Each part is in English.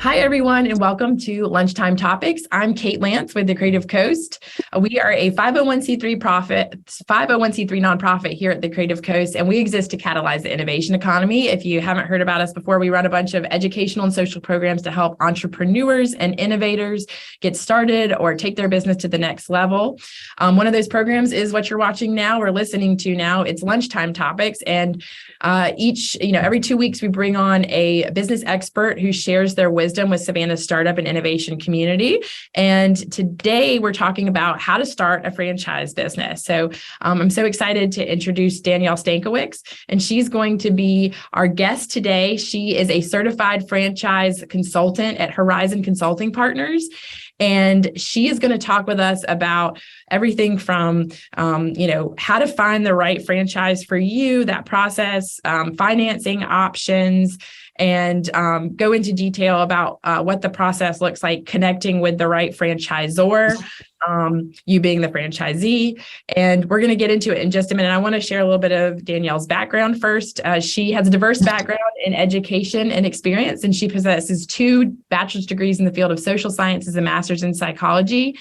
Hi, everyone, and welcome to Lunchtime Topics. I'm Kate Lance with the Creative Coast. We are a 501c3 nonprofit here at the Creative Coast, and we exist to catalyze the innovation economy. If you haven't heard about us before, we run a bunch of educational and social programs to help entrepreneurs and innovators get started or take their business to the next level. One of those programs is what you're watching now or listening to now. It's Lunchtime Topics, and every 2 weeks we bring on a business expert who shares their wisdom with Savannah's startup and innovation community. And today we're talking about how to start a franchise business. So I'm so excited to introduce Danielle Stankiewicz, and she's going to be our guest today. She is a certified franchise consultant at Horizon Consulting Partners. And she is going to talk with us about everything from, how to find the right franchise for you, that process, financing options, and go into detail about what the process looks like connecting with the right franchisor, you being the franchisee. And we're going to get into it in just a minute. I want to share a little bit of Danielle's background first. She has a diverse background in education and experience, and she possesses 2 bachelor's degrees in the field of social sciences and master's in psychology.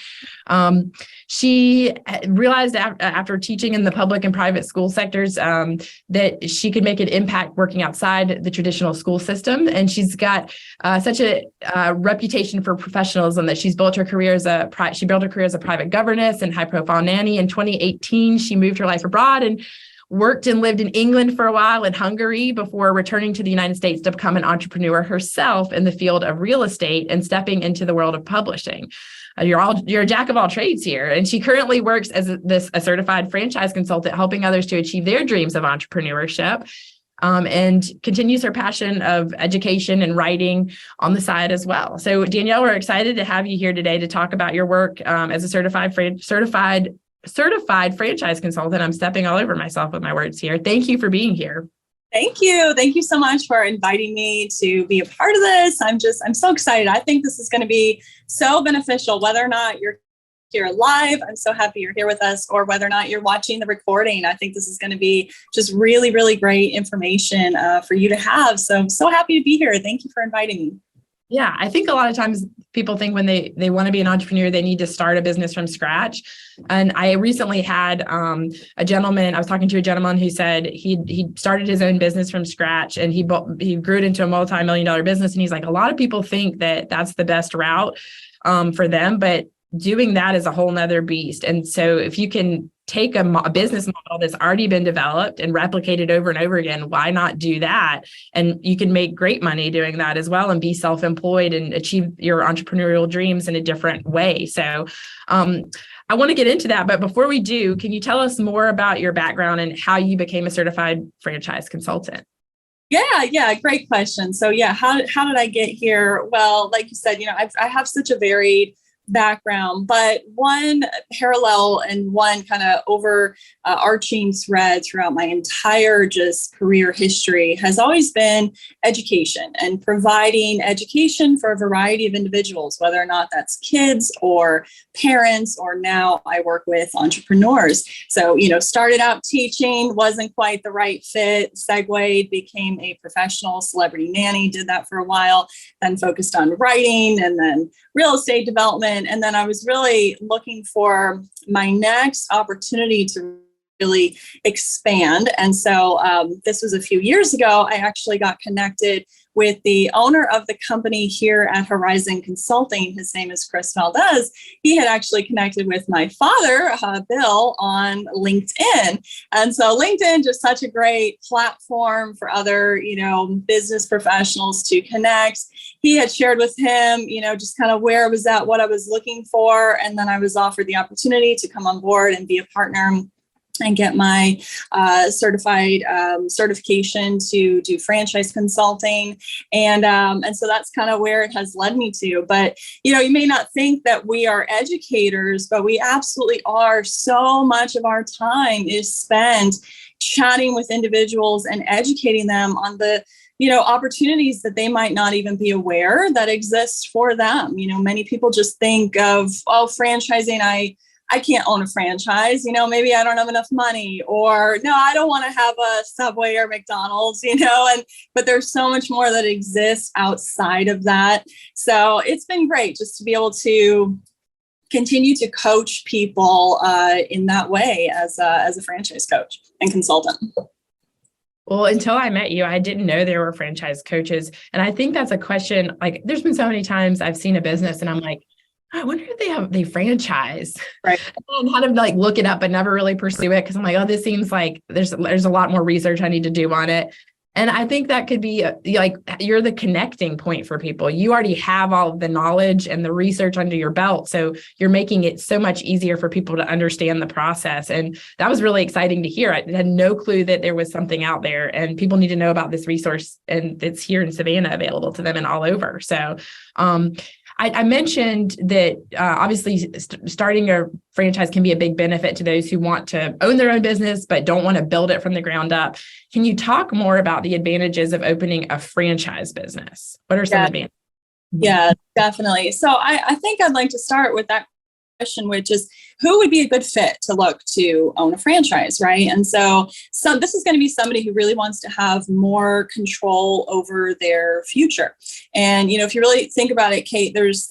She realized after teaching in the public and private school sectors that she could make an impact working outside the traditional school system. And she's got such a reputation for professionalism that she's built her career as a private governess and high-profile nanny. In 2018, she moved her life abroad and worked and lived in England for a while, in Hungary, before returning to the United States to become an entrepreneur herself in the field of real estate and stepping into the world of publishing. You're a jack of all trades here. And she currently works as a certified franchise consultant, helping others to achieve their dreams of entrepreneurship, and continues her passion of education and writing on the side as well. So Danielle, we're excited to have you here today to talk about your work as a certified franchise consultant. I'm stepping all over myself with my words here. Thank you for being here. Thank you. Thank you so much for inviting me to be a part of this. I'm so excited. I think this is going to be so beneficial, whether or not you're here live. I'm so happy you're here with us, or whether or not you're watching the recording. I think this is going to be just really, really great information for you to have. So I'm so happy to be here. Thank you for inviting me. Yeah, I think a lot of times people think when they want to be an entrepreneur, they need to start a business from scratch. And I recently had I was talking to a gentleman who said he started his own business from scratch, and he grew it into a multi-million-dollar business. And he's like, a lot of people think that that's the best route for them, but doing that is a whole nother beast. And so if you can take a business model that's already been developed and replicate it over and over again, why not do that? And you can make great money doing that as well and be self-employed and achieve your entrepreneurial dreams in a different way. So I want to get into that. But before we do, can you tell us more about your background and how you became a certified franchise consultant? Yeah, great question. So how did I get here? Well, like you said, I have such a varied background, but one parallel and one kind of overarching thread throughout my entire just career history has always been education and providing education for a variety of individuals, whether or not that's kids or parents, or now I work with entrepreneurs. So, started out teaching, wasn't quite the right fit, segued, became a professional celebrity nanny, did that for a while, then focused on writing and then real estate development. And then I was really looking for my next opportunity to really expand. And so this was a few years ago. I actually got connected with the owner of the company here at Horizon Consulting. His name is Chris Valdez. He had actually connected with my father, Bill, on LinkedIn. And so LinkedIn, just such a great platform for other, business professionals to connect. He had shared with him, just kind of where I was at, what I was looking for. And then I was offered the opportunity to come on board and be a partner and get my certification to do franchise consulting. And so that's kind of where it has led me to. But, you may not think that we are educators, but we absolutely are. So much of our time is spent chatting with individuals and educating them on the opportunities that they might not even be aware that exist for them. Many people just think of, franchising. I can't own a franchise, maybe I don't have enough money, or no, I don't want to have a Subway or McDonald's, but there's so much more that exists outside of that. So it's been great just to be able to continue to coach people in that way as a franchise coach and consultant. Well, until I met you, I didn't know there were franchise coaches. And I think that's a question, like there's been so many times I've seen a business and I'm like, I wonder if they franchise. Right. And kind of like look it up, but never really pursue it. Cause I'm like, oh, this seems like there's a lot more research I need to do on it. And I think that could be like, you're the connecting point for people. You already have all of the knowledge and the research under your belt. So you're making it so much easier for people to understand the process. And that was really exciting to hear. I had no clue that there was something out there and people need to know about this resource, and it's here in Savannah available to them and all over. So, I mentioned that obviously starting a franchise can be a big benefit to those who want to own their own business, but don't want to build it from the ground up. Can you talk more about the advantages of opening a franchise business? What are some advantages? Yeah, definitely. So I think I'd like to start with that question, which is who would be a good fit to look to own a franchise, right? And so this is going to be somebody who really wants to have more control over their future. And, if you really think about it, Kate, there's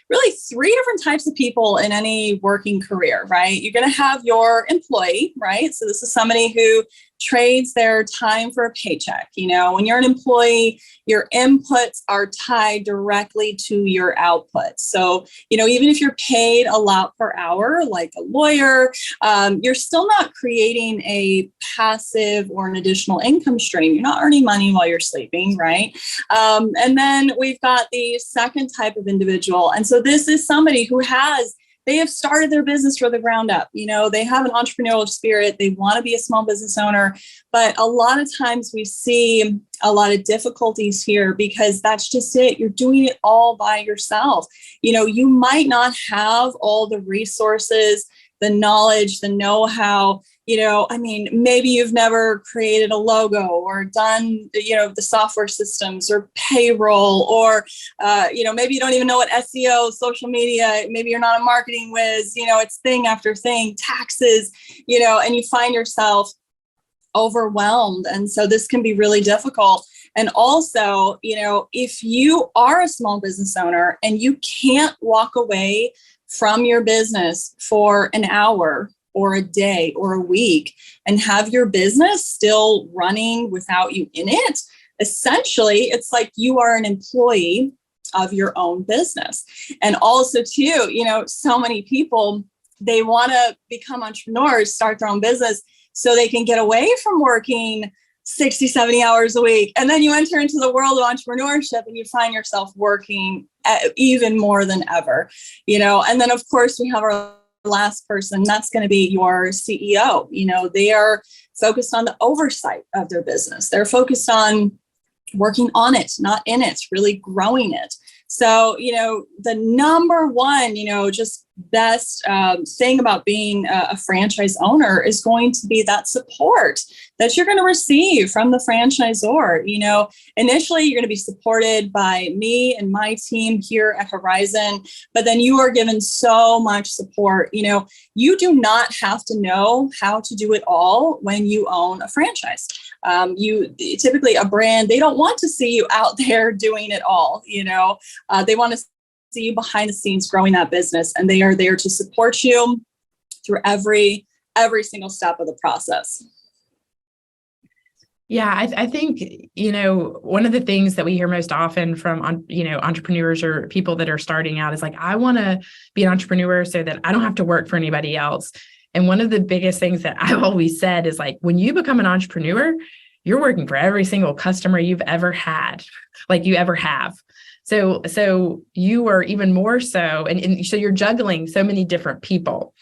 really three different types of people in any working career, right? You're going to have your employee, right? So this is somebody who trades their time for a paycheck. When you're an employee, your inputs are tied directly to your outputs. So, even if you're paid a lot per hour, like a lawyer, you're still not creating a passive or an additional income stream. You're not earning money while you're sleeping, right? And then we've got the second type of individual. And so this is somebody who they have started their business from the ground up. They have an entrepreneurial spirit. They want to be a small business owner. But a lot of times we see a lot of difficulties here because that's just it. You're doing it all by yourself. You might not have all the resources, the knowledge, the know-how. Maybe you've never created a logo or done, the software systems or payroll, or, maybe you don't even know what SEO, social media, maybe you're not a marketing whiz, it's thing after thing, taxes, and you find yourself overwhelmed. And so this can be really difficult. And also, if you are a small business owner and you can't walk away from your business for an hour or a day or a week and have your business still running without you in it, essentially, it's like you are an employee of your own business. And also too, so many people, they want to become entrepreneurs, start their own business so they can get away from working 60, 70 hours a week. And then you enter into the world of entrepreneurship and you find yourself working even more than ever, and then of course we have our last person, that's going to be your CEO. They are focused on the oversight of their business. They're focused on working on it, not in it, really growing it. So, the number one, just best thing about being a franchise owner is going to be that support that you're going to receive from the franchisor. Initially, you're going to be supported by me and my team here at Horizon, but then you are given so much support. You do not have to know how to do it all when you own a franchise. You typically a brand, they don't want to see you out there doing it all. They want to see you behind the scenes growing that business, and they are there to support you through every single step of the process. Yeah, I think, one of the things that we hear most often from, entrepreneurs or people that are starting out is like, I want to be an entrepreneur so that I don't have to work for anybody else. And one of the biggest things that I've always said is like, when you become an entrepreneur, you're working for every single customer you've ever had, like you ever have. So you are even more so, and so you're juggling so many different people.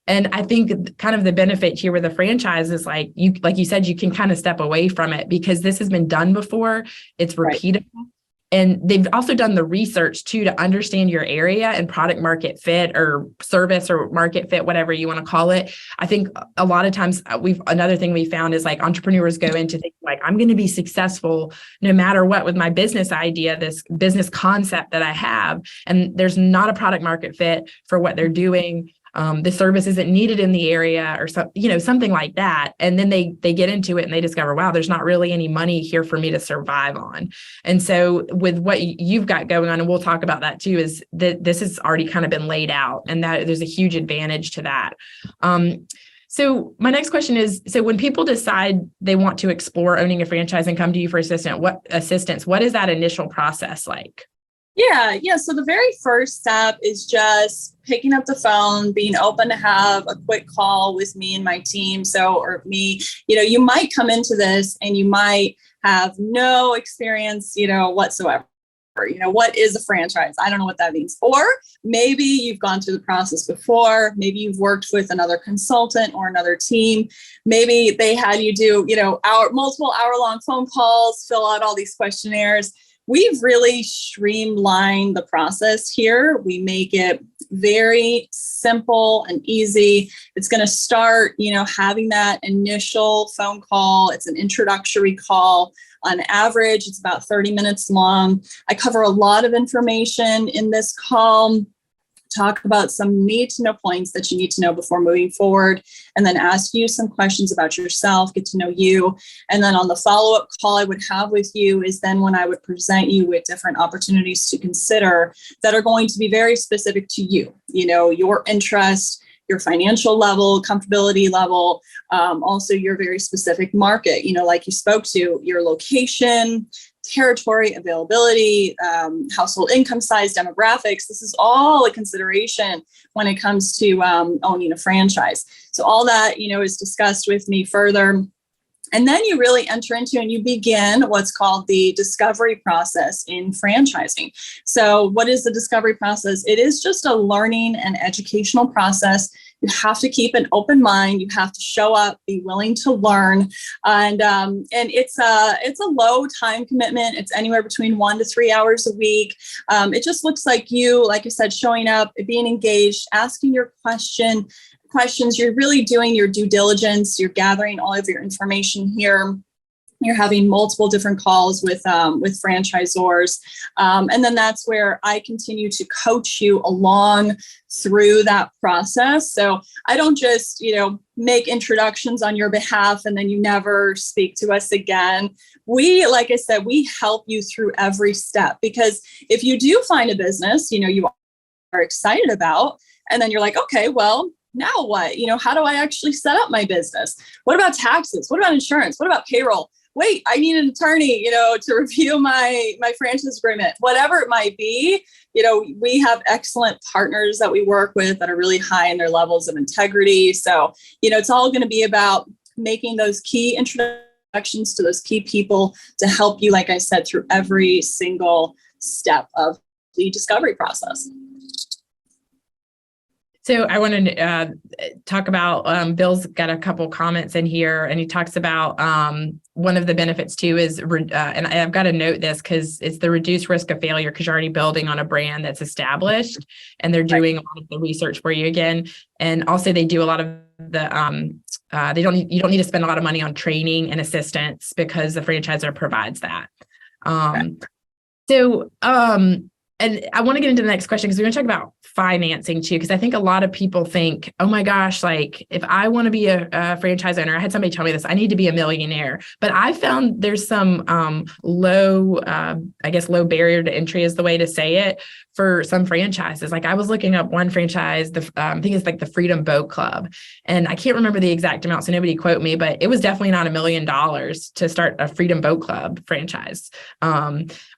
And I think kind of the benefit here with a franchise is like you said, you can kind of step away from it because this has been done before. It's repeatable. Right. And they've also done the research too to understand your area and product market fit or service or market fit, whatever you want to call it. I think a lot of times another thing we found is like entrepreneurs go into things like, I'm going to be successful no matter what with my business idea, this business concept that I have. And there's not a product market fit for what they're doing. the service isn't needed in the area or something like that. And then they get into it and they discover, wow, there's not really any money here for me to survive on. And so with what you've got going on, and we'll talk about that too, is that this has already kind of been laid out, and that there's a huge advantage to that. So my next question is, so when people decide they want to explore owning a franchise and come to you for assistance, what is that initial process like? Yeah. So the very first step is just picking up the phone, being open to have a quick call with me and my team. Or me, you might come into this and you might have no experience, whatsoever. What is a franchise? I don't know what that means. Or maybe you've gone through the process before. Maybe you've worked with another consultant or another team. Maybe they had you do, multiple hour-long phone calls, fill out all these questionnaires. We've really streamlined the process here. We make it very simple and easy. It's going to start, having that initial phone call. It's an introductory call. On average, it's about 30 minutes long. I cover a lot of information in this call, talk about some need-to-know points that you need to know before moving forward, and then ask you some questions about yourself, get to know you. And then on the follow-up call I would have with you is then when I would present you with different opportunities to consider that are going to be very specific to you, your interest, your financial level, comfortability level, also your very specific market, like you spoke to, your location, territory, availability, household income size, demographics. This is all a consideration when it comes to owning a franchise. So all that, is discussed with me further. And then you really enter into and you begin what's called the discovery process in franchising. So what is the discovery process? It is just a learning and educational process. You have to keep an open mind. You have to show up, be willing to learn. And it's a low time commitment. It's anywhere between 1 to 3 hours a week. It just looks like you, like I said, showing up, being engaged, asking your questions. You're really doing your due diligence. You're gathering all of your information here. You're having multiple different calls with franchisors. And then that's where I continue to coach you along through that process. So I don't just, make introductions on your behalf and then you never speak to us again. Like I said, we help you through every step, because if you do find a business, you are excited about, and then you're like, okay, well, now what? How do I actually set up my business? What about taxes? What about insurance? What about payroll? Wait, I need an attorney, to review my franchise agreement, whatever it might be. We have excellent partners that we work with that are really high in their levels of integrity. So, it's all going to be about making those key introductions to those key people to help you, like I said, through every single step of the discovery process. So I want to talk about, Bill's got a couple comments in here, and he talks about one of the benefits too is, and I've got to note this because it's the reduced risk of failure, because you're already building on a brand that's established and they're doing a lot of the research for you again. And also they do a lot of the, you don't need to spend a lot of money on training and assistance because the franchisor provides that. And I want to get into the next question because we're going to talk about financing too, because I think a lot of people think, oh my gosh, like if I want to be a franchise owner, I had somebody tell me this, I need to be a millionaire. But I found there's some low barrier to entry is the way to say it for some franchises. Like I was looking up one franchise, I think it's like the Freedom Boat Club. And I can't remember the exact amount, so nobody quote me, but it was definitely not $1 million to start a Freedom Boat Club franchise,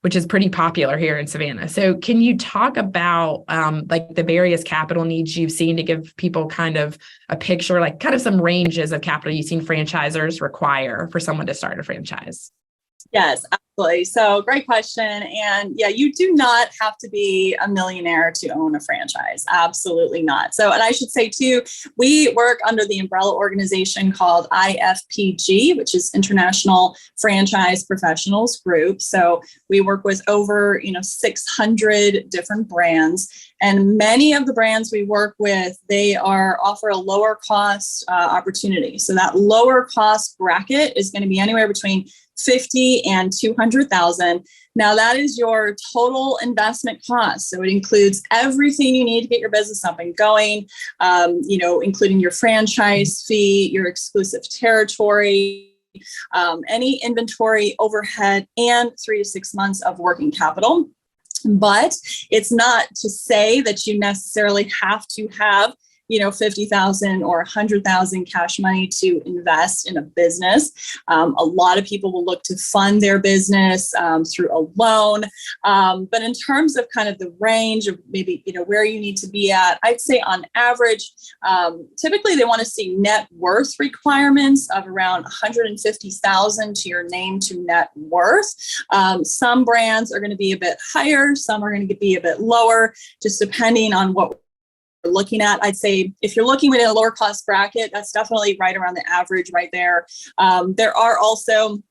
which is pretty popular here in Savannah. So can you talk about like the various capital needs you've seen to give people kind of a picture, like kind of some ranges of capital you've seen franchisors require for someone to start a franchise? Yes, absolutely. So great question. And yeah, you do not have to be a millionaire to own a franchise. Absolutely not. So, and I should say too, we work under the umbrella organization called IFPG, which is International Franchise Professionals Group. So we work with over, 600 different brands. And many of the brands we work with, they offer a lower cost opportunity. So that lower cost bracket is going to be anywhere between 50 and 200,000. Now that is your total investment cost. So it includes everything you need to get your business up and going, including your franchise fee, your exclusive territory, any inventory, overhead, and 3 to 6 months of working capital. But it's not to say that you necessarily have to have 50,000 or 100,000 cash money to invest in a business. A lot of people will look to fund their business through a loan. But in terms of kind of the range of maybe, where you need to be at, I'd say on average, typically they want to see net worth requirements of around 150,000 to your name to net worth. Some brands are going to be a bit higher. Some are going to be a bit lower, just depending on what looking at. I'd say if you're looking within a lower cost bracket, that's definitely right around the average right there. There are also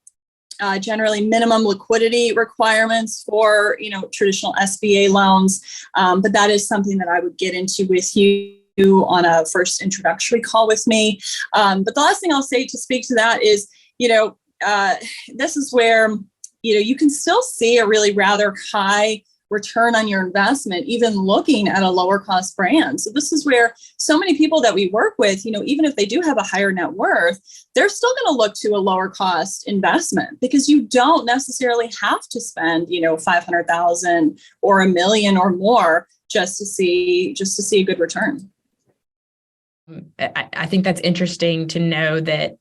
generally minimum liquidity requirements for traditional SBA loans, but that is something that I would get into with you on a first introductory call with me. But the last thing I'll say to speak to that is, this is where you can still see a really rather high return on your investment, even looking at a lower cost brand. So this is where so many people that we work with, even if they do have a higher net worth, they're still going to look to a lower cost investment because you don't necessarily have to spend, 500,000 or $1 million or more just to see a good return. I think that's interesting to know that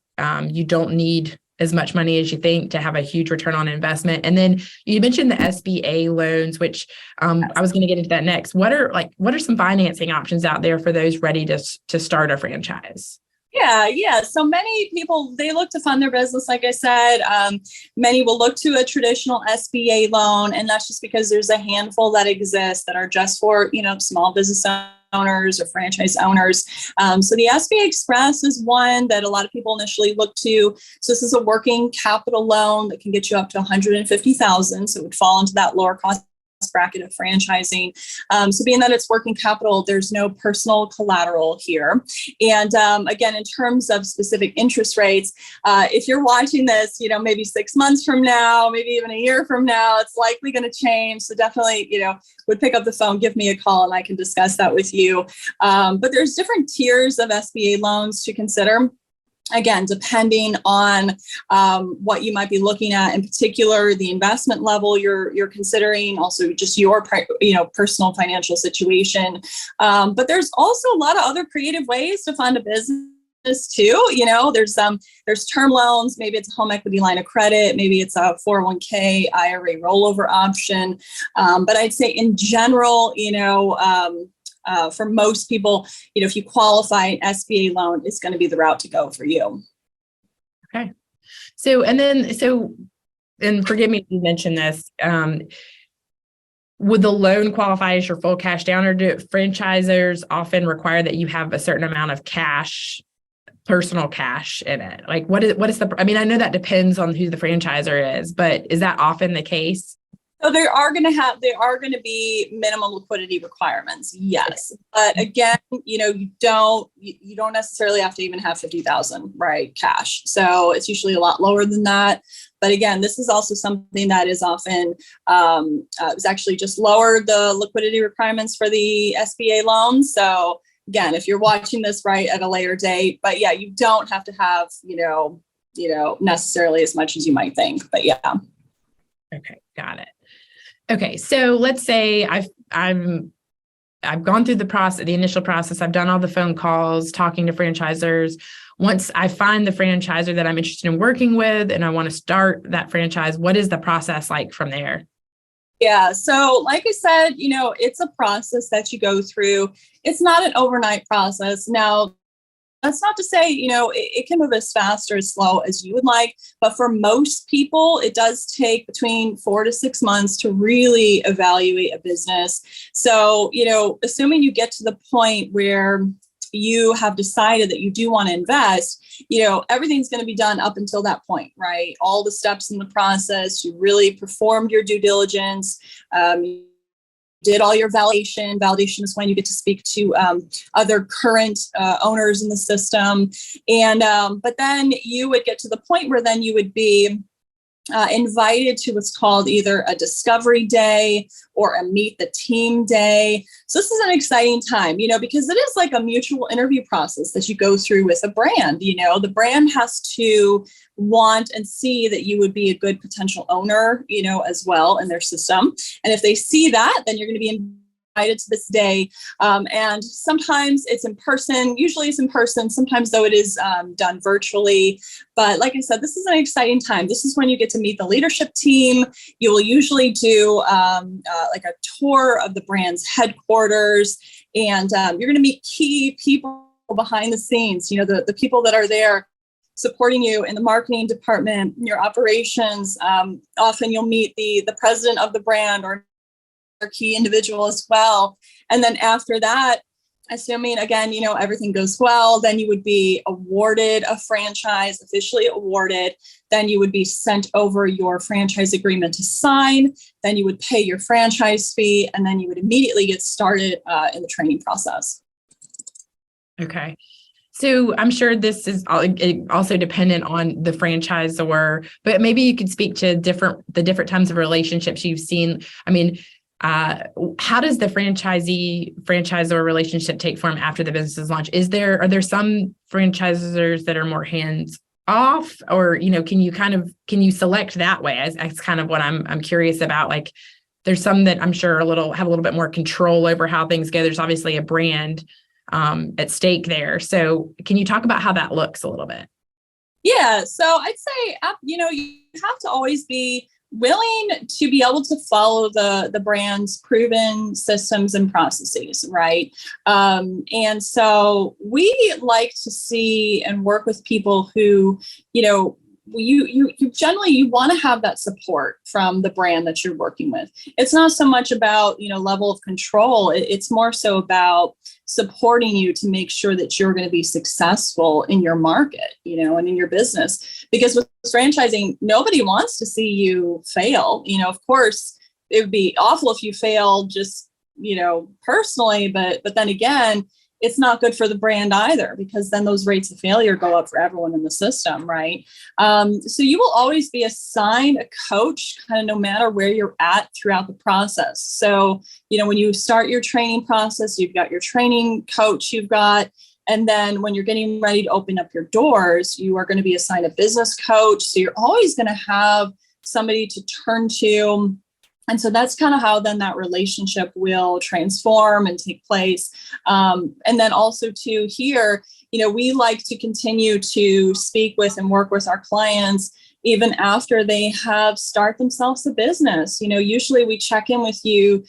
you don't need as much money as you think to have a huge return on investment. And then you mentioned the SBA loans, which I was going to get into that next. What are some financing options out there for those ready to start a franchise? Yeah. So many people, they look to fund their business. Like I said, many will look to a traditional SBA loan. And that's just because there's a handful that exist that are just for, small business owners or franchise owners. So the SBA Express is one that a lot of people initially look to. So this is a working capital loan that can get you up to 150,000. So it would fall into that lower cost bracket of franchising. So being that it's working capital, there's no personal collateral here. And again, in terms of specific interest rates, if you're watching this, maybe 6 months from now, maybe even a year from now, it's likely going to change. So definitely, would pick up the phone, give me a call, and I can discuss that with you. But there's different tiers of SBA loans to consider. Again, depending on what you might be looking at, in particular, the investment level you're considering, also just your personal financial situation. But there's also a lot of other creative ways to fund a business too. There's term loans. Maybe it's a home equity line of credit. Maybe it's a 401k IRA rollover option. But I'd say in general, for most people, if you qualify an SBA loan, it's going to be the route to go for you. Okay. And forgive me if you mentioned this, would the loan qualify as your full cash down, or do franchisors often require that you have a certain amount of cash, personal cash in it? Like what is I know that depends on who the franchisor is, but is that often the case? So there are going to be minimum liquidity requirements. Yes. But again, you don't necessarily have to even have 50,000, right, cash. So it's usually a lot lower than that. But again, this is also something that is often, it's actually just lowered the liquidity requirements for the SBA loans. So again, if you're watching this right at a later date, but yeah, you don't have to have, necessarily as much as you might think, but yeah. Okay. Got it. Okay, so let's say I've gone through the initial process. I've done all the phone calls, talking to franchisors. Once I find the franchisor that I'm interested in working with and I want to start that franchise, what is the process like from there? Yeah, so like I said, it's a process that you go through. It's not an overnight process. Now, that's not to say, it can move as fast or as slow as you would like, but for most people, it does take between 4 to 6 months to really evaluate a business. So, assuming you get to the point where you have decided that you do want to invest, everything's going to be done up until that point, right? All the steps in the process, you really performed your due diligence, did all your validation. Validation is when you get to speak to other current owners in the system. And but then you would get to the point where then you would be invited to what's called either a discovery day or a meet the team day. So this is an exciting time, because it is like a mutual interview process that you go through with a brand. The brand has to want and see that you would be a good potential owner, as well in their system. And if they see that, then you're going to be invited to this day. And sometimes it's in person, usually it's in person, sometimes though it is done virtually. But like I said, this is an exciting time. This is when you get to meet the leadership team. You will usually do like a tour of the brand's headquarters, and you're going to meet key people behind the scenes, the people that are there supporting you in the marketing department, your operations. Often you'll meet the president of the brand or key individual as well. And then after that, assuming again, everything goes well, then you would be awarded a franchise, officially awarded. Then you would be sent over your franchise agreement to sign. Then you would pay your franchise fee, and then you would immediately get started in the training process. Okay. So I'm sure this is also dependent on the franchisor, but maybe you could speak to the different types of relationships you've seen. I mean, how does the franchisor relationship take form after the business is launched? Are there some franchisors that are more hands off, or, can you select that way? As kind of what I'm curious about. Like, there's some that I'm sure have a little bit more control over how things go. There's obviously a brand at stake there. So can you talk about how that looks a little bit? Yeah. So I'd say, you have to always be willing to be able to follow the brand's proven systems and processes, right? And so we like to see and work with people who, you generally, you want to have that support from the brand that you're working with. It's not so much about, level of control. It's more so about supporting you to make sure that you're going to be successful in your market, and in your business. Because with franchising, nobody wants to see you fail. Of course, it would be awful if you failed just, personally, but then again, it's not good for the brand either, because then those rates of failure go up for everyone in the system, right? So you will always be assigned a coach, kind of no matter where you're at throughout the process. So, when you start your training process, you've got your training coach, and then when you're getting ready to open up your doors, you are going to be assigned a business coach. So you're always going to have somebody to turn to. And so that's kind of how then that relationship will transform and take place. And then also too here, we like to continue to speak with and work with our clients even after they have start themselves a business. Usually we check in with you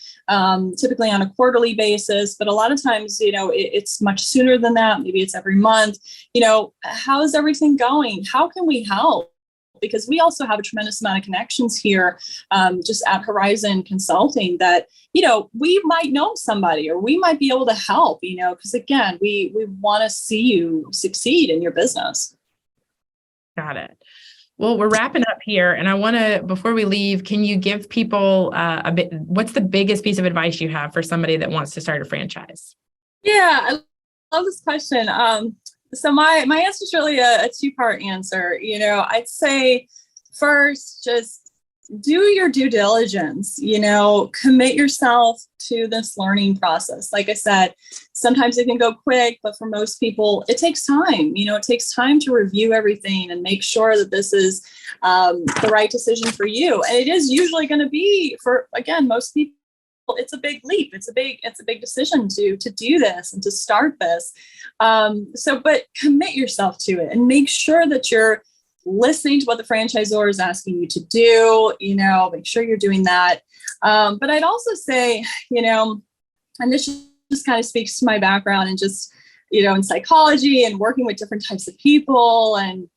typically on a quarterly basis, but a lot of times, it's much sooner than that. Maybe it's every month. How is everything going? How can we help? Because we also have a tremendous amount of connections here just at Horizon Consulting that, we might know somebody or we might be able to help, because again, we want to see you succeed in your business. Got it. Well, we're wrapping up here, and I want to, before we leave, can you give people what's the biggest piece of advice you have for somebody that wants to start a franchise? Yeah, I love this question. So my answer is really a two-part answer. I'd say first, just do your due diligence, commit yourself to this learning process. Like I said, sometimes it can go quick, but for most people, it takes time. It takes time to review everything and make sure that this is the right decision for you. And it is usually going to be for, again, most people, it's a big leap. It's a big decision to do this and to start this. But commit yourself to it and make sure that you're listening to what the franchisor is asking you to do, make sure you're doing that. But I'd also say, and this just kind of speaks to my background and just, in psychology and working with different types of people and,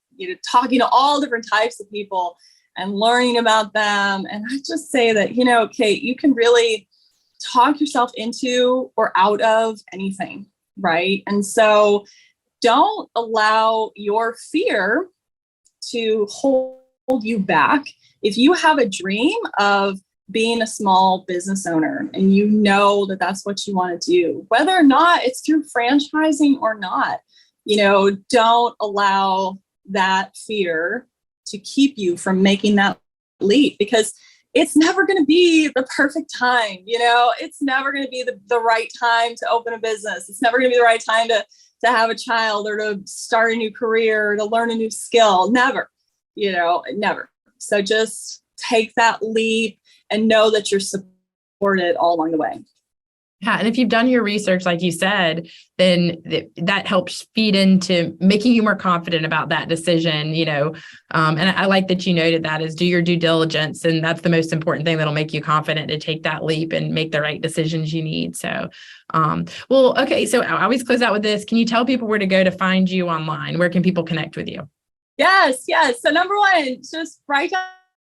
talking to all different types of people and learning about them. And I just say that, Kate, you can really talk yourself into or out of anything, right? And so don't allow your fear to hold you back. If you have a dream of being a small business owner and you know that that's what you want to do, whether or not it's through franchising or not, don't allow that fear to keep you from making that leap, because it's never going to be the perfect time. It's never going to be the right time to open a business. It's never going to be the right time to have a child, or to start a new career, or to learn a new skill. Never, never. So just take that leap and know that you're supported all along the way. Yeah. And if you've done your research, like you said, then that helps feed into making you more confident about that decision, and I like that you noted that is do your due diligence. And that's the most important thing that'll make you confident to take that leap and make the right decisions you need. So, well, okay. So I always close out with this. Can you tell people where to go to find you online? Where can people connect with you? Yes. So number one, just write down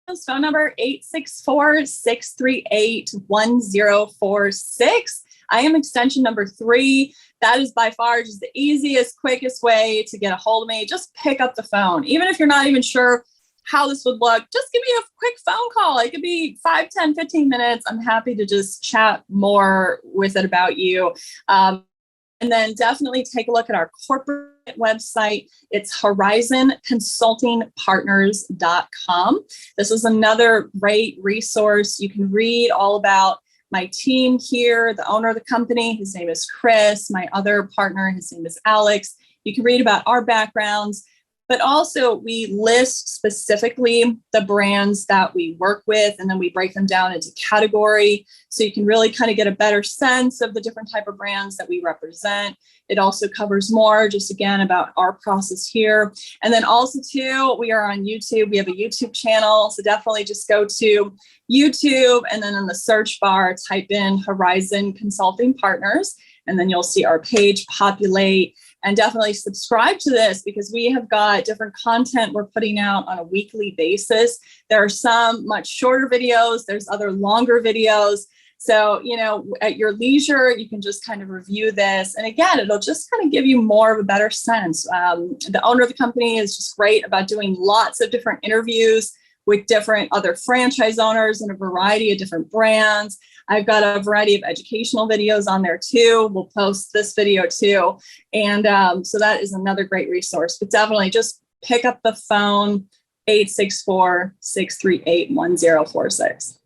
his phone number, 864-638-1046. I am extension number 3. That is by far just the easiest, quickest way to get a hold of me. Just pick up the phone. Even if you're not even sure how this would look, just give me a quick phone call. It could be 5, 10, 15 minutes. I'm happy to just chat more with it about you. And then definitely take a look at our corporate website. It's horizonconsultingpartners.com. This is another great resource. You can read all about my team here, the owner of the company. His name is Chris. My other partner, his name is Alex. You can read about our backgrounds, but also we list specifically the brands that we work with, and then we break them down into category. So you can really kind of get a better sense of the different type of brands that we represent. It also covers more just again about our process here. And then also too, we are on YouTube. We have a YouTube channel. So definitely just go to YouTube, and then in the search bar, type in Horizon Consulting Partners, and then you'll see our page populate. And definitely subscribe to this, because we have got different content we're putting out on a weekly basis. There are some much shorter videos. There's other longer videos. So, at your leisure, you can just kind of review this. And again, it'll just kind of give you more of a better sense. The owner of the company is just great about doing lots of different interviews with different other franchise owners and a variety of different brands. I've got a variety of educational videos on there too. We'll post this video too. And so that is another great resource. But definitely just pick up the phone, 864-638-1046.